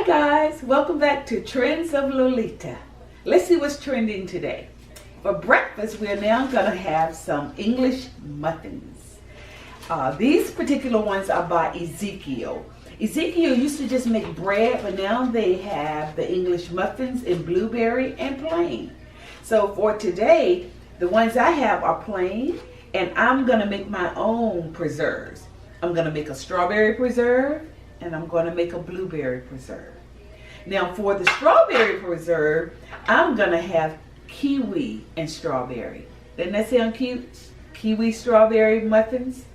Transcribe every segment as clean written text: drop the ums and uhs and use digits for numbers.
Hi guys, welcome back to Trends of Lolita. Let's see what's trending today. For breakfast, we're now gonna have some English muffins. These particular ones are by Ezekiel. Ezekiel used to just make bread, but now they have the English muffins in blueberry and plain. So for today, the ones I have are plain, and I'm gonna make my own preserves. I'm gonna make a strawberry preserve, and I'm going to make a blueberry preserve. Now for the strawberry preserve, I'm going to have kiwi and strawberry. Doesn't that sound cute? Kiwi strawberry muffins.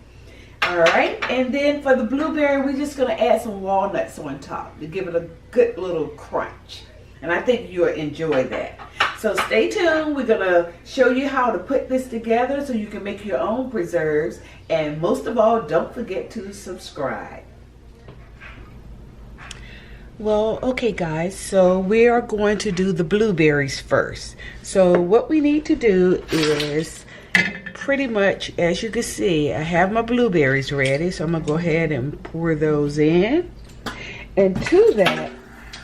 Alright, and then for the blueberry, we're just going to add some walnuts on top to give it a good little crunch. And I think you'll enjoy that. So stay tuned. We're going to show you how to put this together so you can make your own preserves. And most of all, don't forget to subscribe. Well, okay guys, so we are going to do the blueberries first. So what we need to do is pretty much, as you can see, I have my blueberries ready. So I'm going to go ahead and pour those in. And to that,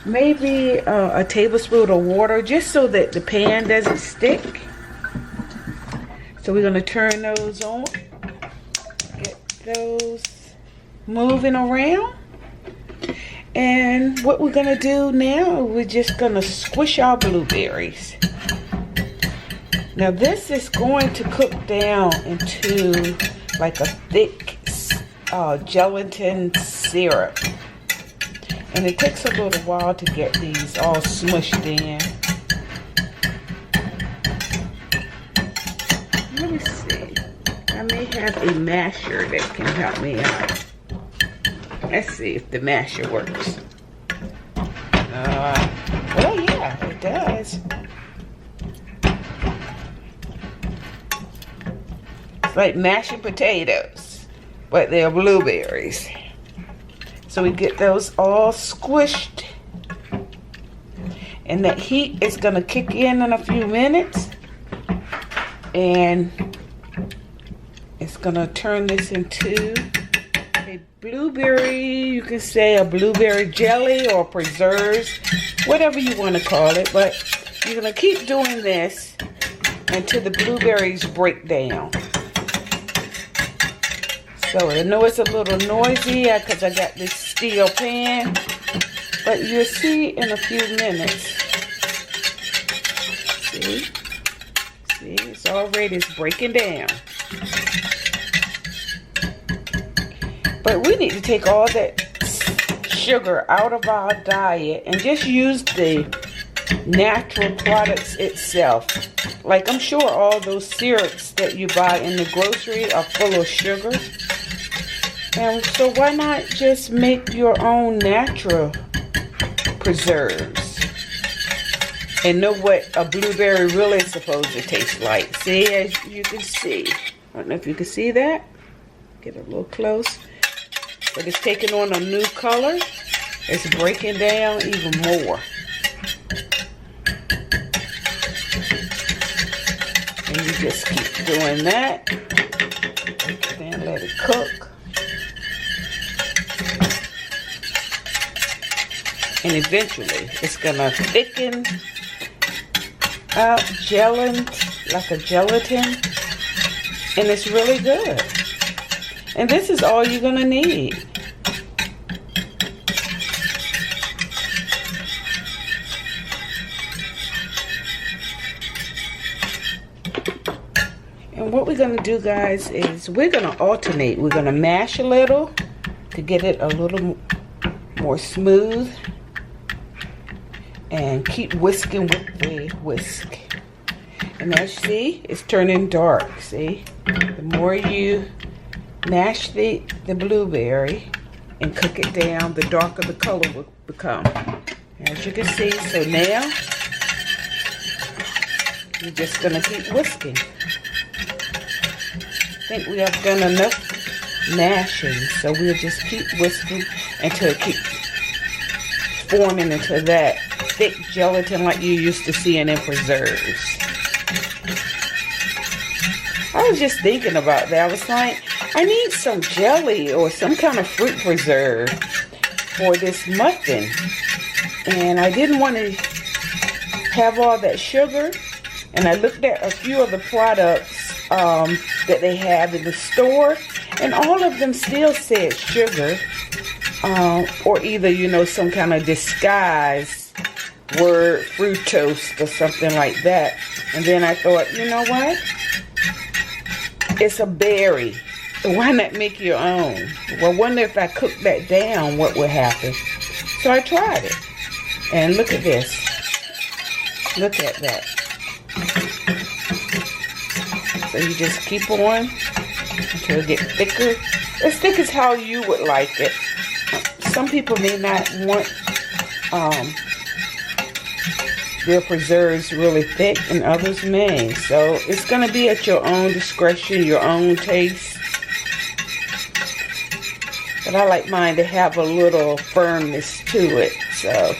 maybe a tablespoon of water just so that the pan doesn't stick. So we're going to turn those on. Get those moving around. And what we're going to do now, we're just going to squish our blueberries. Now this is going to cook down into like a thick gelatin syrup. And it takes a little while to get these all smushed in. Let me see. I may have a masher that can help me out. Let's see if the masher works. Well, yeah, it does. It's like mashing potatoes, but they're blueberries. So we get those all squished. And that heat is going to kick in a few minutes. And it's going to turn this into a blueberry, you can say a blueberry jelly or preserves, whatever you want to call it, but you're going to keep doing this until the blueberries break down. So I know it's a little noisy because I got this steel pan, but you'll see in a few minutes. See, it's already breaking down. But we need to take all that sugar out of our diet and just use the natural products itself. Like I'm sure all those syrups that you buy in the grocery are full of sugar. And so why not just make your own natural preserves and know what a blueberry really is supposed to taste like. See, as you can see. I don't know if you can see that. Get a little close. But it's taking on a new color. It's breaking down even more. And you just keep doing that. Then let it cook. And eventually it's gonna thicken out, gelling like a gelatin. And it's really good. And this is all you're going to need. And what we're going to do, guys, is we're going to alternate. We're going to mash a little to get it a little more smooth. And keep whisking with the whisk. And as you see, it's turning dark, see? The more you mash the blueberry and cook it down, the darker the color will become. As you can see, so now you're just going to keep whisking. I think we have done enough mashing, so we'll just keep whisking until it keeps forming into that thick gelatin like you used to see in preserves. I was just thinking about that. I was like, I need some jelly or some kind of fruit preserve for this muffin. And I didn't want to have all that sugar. And I looked at a few of the products that they have in the store, and all of them still said sugar, or either, you know, some kind of disguised word, fructose or something like that. And then I thought, you know what? It's a berry. Why not make your own? Well, I wonder if I cook that down, what would happen. So I tried it. And look at this. Look at that. So you just keep on until it gets thicker. As thick as how you would like it. Some people may not want their preserves really thick, and others may. So it's going to be at your own discretion, your own taste. But I like mine to have a little firmness to it. So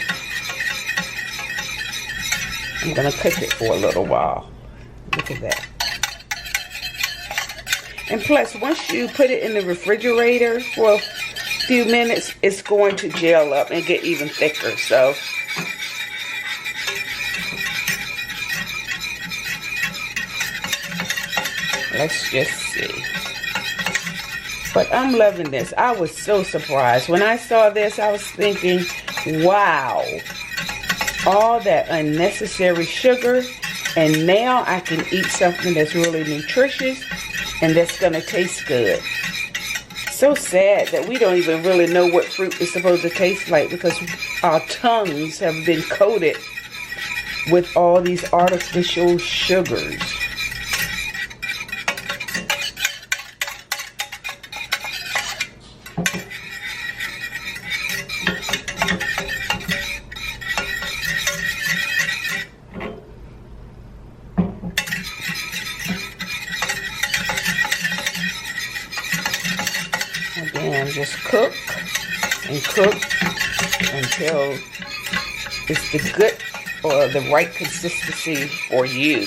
I'm going to cook it for a little while. Look at that. And plus, once you put it in the refrigerator for a few minutes, it's going to gel up and get even thicker. So let's just see. But I'm loving this. I was so surprised. When I saw this, I was thinking, wow, all that unnecessary sugar, and now I can eat something that's really nutritious and that's going to taste good. So sad that we don't even really know what fruit is supposed to taste like, because our tongues have been coated with all these artificial sugars. Again, just cook and cook until it's the good or the right consistency for you.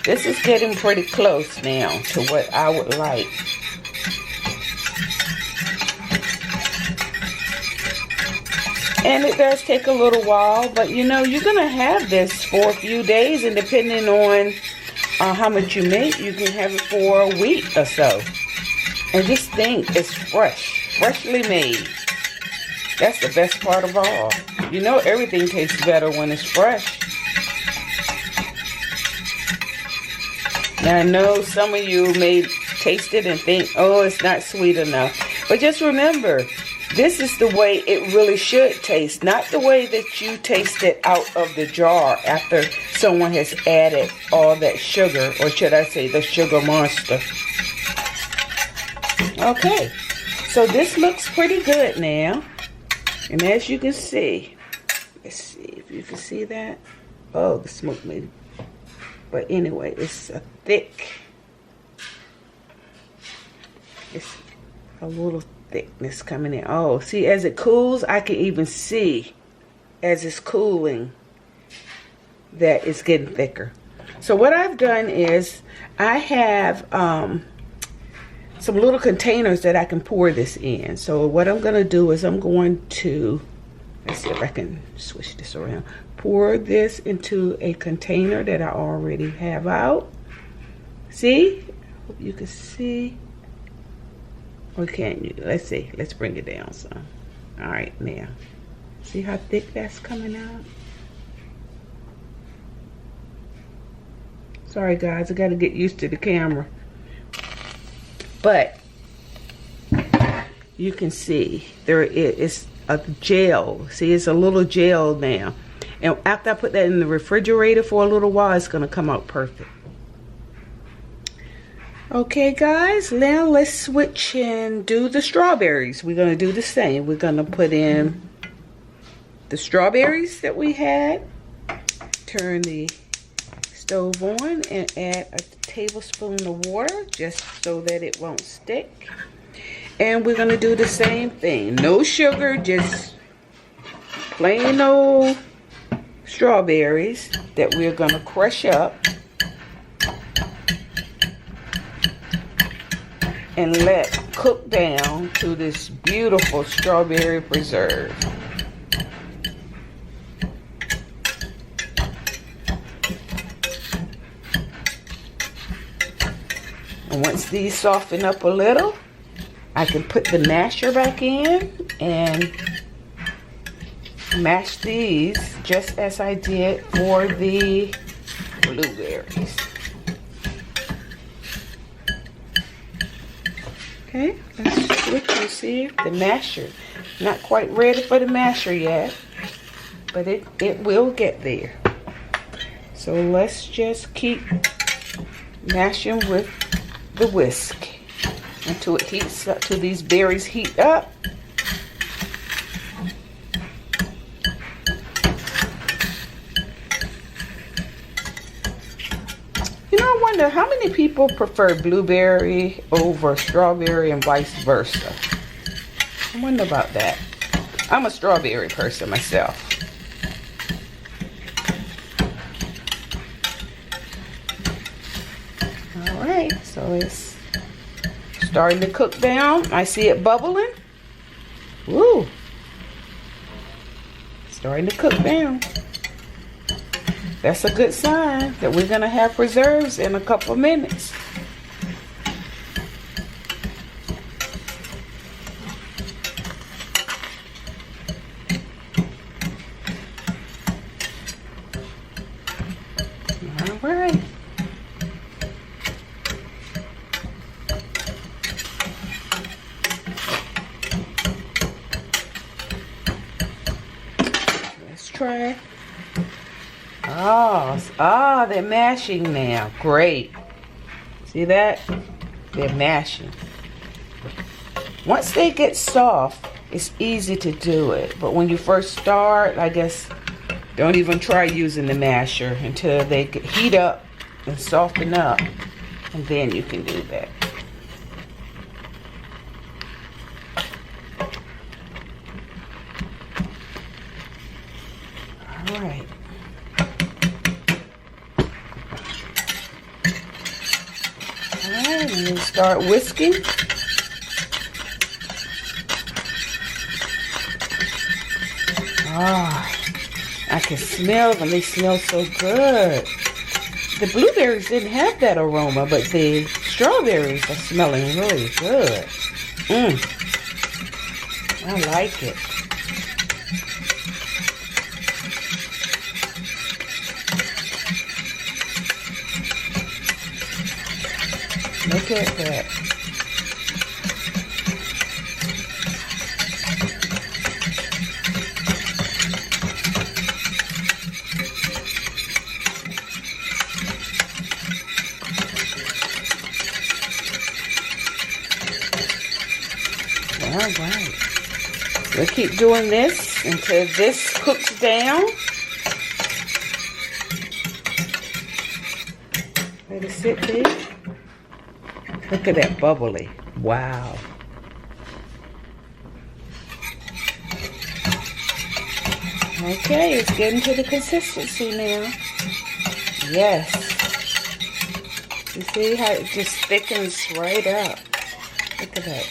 This is getting pretty close now to what I would like. And it does take a little while, but you know, you're going to have this for a few days, and depending on how much you make, you can have it for a week or so. And just think, it's fresh, freshly made. That's the best part of all. You know, everything tastes better when it's fresh. Now, I know some of you may taste it and think, oh, it's not sweet enough. But just remember, this is the way it really should taste, not the way that you taste it out of the jar after someone has added all that sugar, or should I say the sugar monster. Okay, so this looks pretty good now. And as you can see, let's see if you can see that. Oh, the smoke made it. But anyway, it's a thick, it's a little thickness coming in. Oh, see, as it cools, I can even see as it's cooling that it's getting thicker. So what I've done is I have some little containers that I can pour this in. So what I'm going to do is I'm going to, let's see if I can switch this around, pour this into a container that I already have out. See? Hope you can see. Or can't you? Let's see. Let's bring it down some. All right, now. See how thick that's coming out? Sorry guys, I got to get used to the camera. But you can see there is a gel. See, it's a little gel now. And after I put that in the refrigerator for a little while, it's going to come out perfect. Okay, guys, now let's switch and do the strawberries. We're going to do the same. We're going to put in the strawberries that we had. Turn the stove on and add a tablespoon of water just so that it won't stick. And we're going to do the same thing. No sugar, just plain old strawberries that we're going to crush up and let cook down to this beautiful strawberry preserve. And once these soften up a little, I can put the masher back in and mash these just as I did for the blueberries. Okay, let's switch and see if the masher, not quite ready for the masher yet, but it will get there. So let's just keep mashing with the whisk until it heats up, till these berries heat up. You know, I wonder how many people prefer blueberry over strawberry and vice versa. I wonder about that. I'm a strawberry person myself. Alright, so it's starting to cook down. I see it bubbling. Woo! Starting to cook down. That's a good sign that we're going to have preserves in a couple of minutes. All right. Let's try. Oh, they're mashing now. Great. See that? They're mashing. Once they get soft, it's easy to do it. But when you first start, I guess, don't even try using the masher until they heat up and soften up. And then you can do that. All right. And then start whisking. Ah, I can smell them. They smell so good. The blueberries didn't have that aroma, but the strawberries are smelling really good. I like it. Look at that. All right. We'll keep doing this until this cooks down. Let it sit there. Look at that bubbly. Wow. Okay, it's getting to the consistency now. Yes. You see how it just thickens right up. Look at that.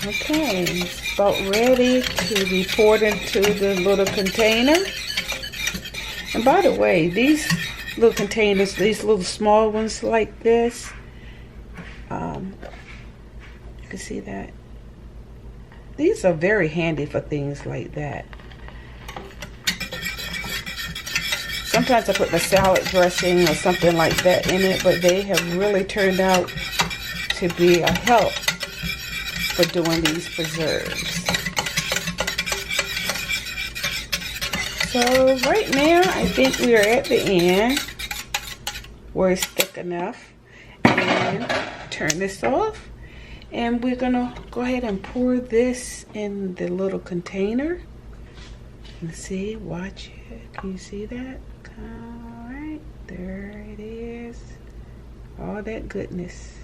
Okay, it's about ready to be poured into the little container. And by the way, these little containers, these little small ones like this, you can see that. These are very handy for things like that. Sometimes I put the salad dressing or something like that in it, but they have really turned out to be a help for doing these preserves. So right now, I think we are at the end where it's thick enough. And turn this off. And we're gonna go ahead and pour this in the little container. And see, watch it. Can you see that? All right, there it is. All that goodness.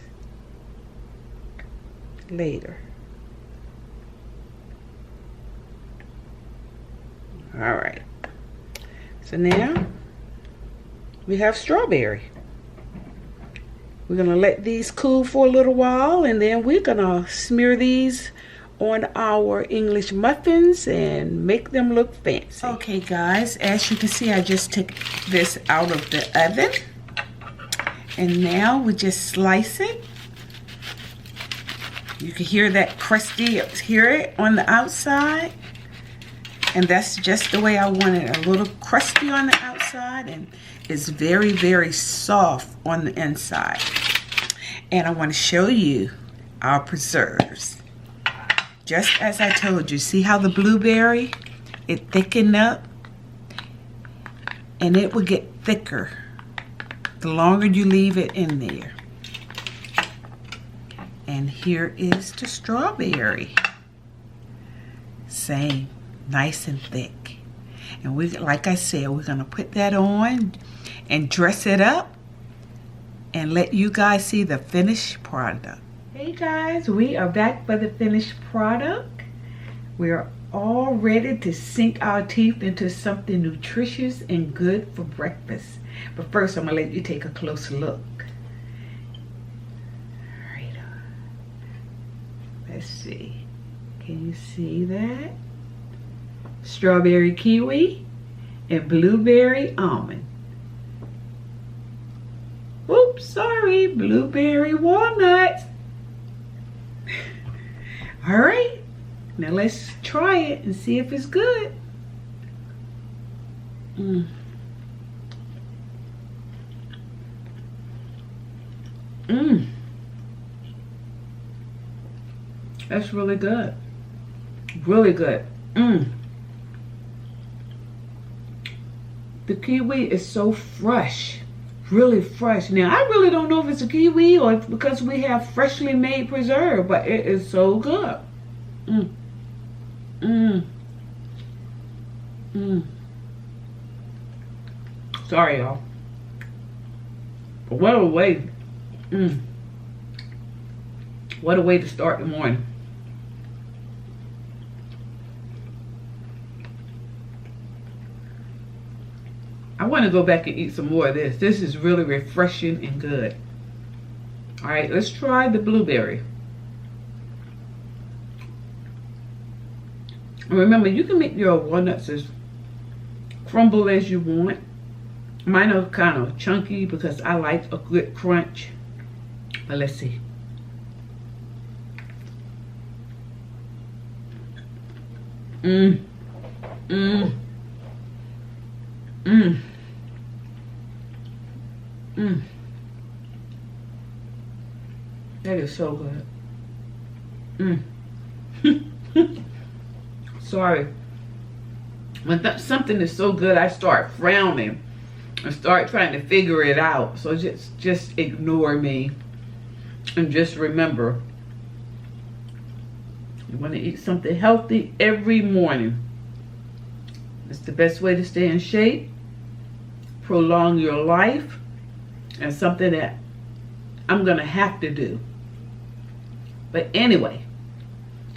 Later. All right. So now we have strawberry. We're gonna let these cool for a little while, and then we're gonna smear these on our English muffins and make them look fancy. Okay guys, as you can see, I just took this out of the oven, and now we just slice it. You can hear that crusty, hear it on the outside, and that's just the way I want it, a little crusty on the outside, and it's very, very soft on the inside. And I want to show you our preserves. Just as I told you, see how the blueberry, it thickened up? And it will get thicker the longer you leave it in there. And here is the strawberry. Same, nice and thick. And we, like I said, we're gonna put that on and dress it up and let you guys see the finished product. Hey guys, we are back for the finished product. We're all ready to sink our teeth into something nutritious and good for breakfast. But first, I'm gonna let you take a closer look. All right, let's see. Can you see that? Strawberry kiwi and blueberry almond. Oops, sorry, blueberry walnut. All right, now let's try it and see if it's good. That's really good. Really good. The kiwi is so fresh. Really fresh. Now, I really don't know if it's a kiwi or it's because we have freshly made preserve, but it is so good. Sorry, y'all. But what a way. What a way to start the morning. I want to go back and eat some more of this. This is really refreshing and good. All right, let's try the blueberry. Remember, you can make your walnuts as crumble as you want. Mine are kind of chunky because I like a good crunch. But let's see. That is so good. Sorry. When something is so good, I start frowning and start trying to figure it out. So just ignore me and just remember, you want to eat something healthy every morning. It's the best way to stay in shape, prolong your life, and something that I'm gonna have to do. But anyway,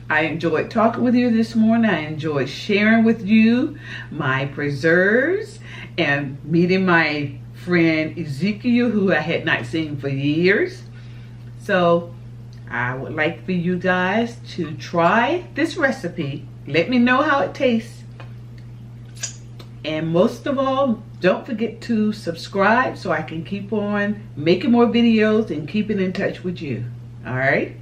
I enjoyed talking with you this morning. I enjoyed sharing with you my preserves and meeting my friend Ezekiel, who I had not seen for years. So I would like for you guys to try this recipe. Let me know how it tastes. And most of all, don't forget to subscribe so I can keep on making more videos and keeping in touch with you. All right?